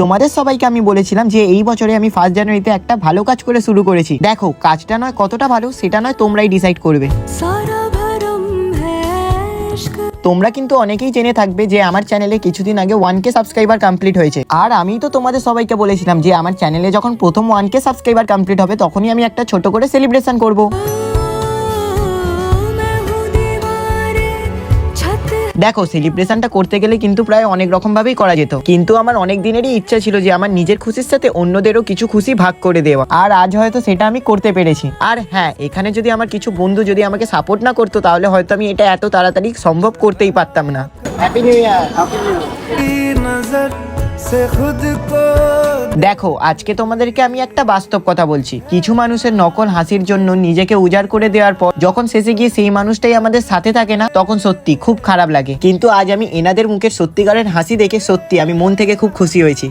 তোমাদের সবাইকে আমি বলেছিলাম যে এই বছরে আমি 1 জানুয়ারিতে একটা ভালো কাজ করে শুরু করেছি। দেখো কাজটা নয় কতটা ভালো সেটা নয় তোমরাই ডিসাইড করবে। তোমরা কিন্তু অনেকেই জেনে থাকবে যে আমার চ্যানেলে কিছুদিন আগে 1K সাবস্ক্রাইবার কমপ্লিট হয়েছে। আর আমি তো তোমাদের সবাইকে বলেছিলাম যে আমার চ্যানেলে যখন প্রথম 1K সাবস্ক্রাইবার কমপ্লিট হবে তখনই আমি একটা ছোট করে সেলিব্রেশন করব। দেখো সেলিব্রেশনটা করতে গেলে কিন্তু প্রায় অনেক রকম ভাবেই করা যেত, কিন্তু আমার অনেক দিনেরই ইচ্ছা ছিল যে আমার নিজের খুশির সাথে অন্যদেরও কিছু খুশি ভাগ করে দেওয়া, আর আজ হয়তো সেটা আমি করতে পেরেছি। আর হ্যাঁ, এখানে যদি আমার কিছু বন্ধু যদি আমাকে সাপোর্ট না করতো তাহলে হয়তো আমি এটা এত তাড়াতাড়ি সম্ভব করতেই পারতাম না। Happy new year. দেখো আজকে তোমাদেরকে আমি একটা বাস্তব কথা বলছি। কিছু মানুষের নকল হাসির জন্য নিজেকে উজাড় করে দেওয়ার পর যখন শেষে গিয়ে সেই মানুষটাই আমাদের সাথে থাকে না, তখন সত্যি খুব খারাপ লাগে। কিন্তু আজ আমি এনাদের মুখের সত্যিকারের হাসি দেখে সত্যি আমি মন থেকে খুব খুশি হয়েছি।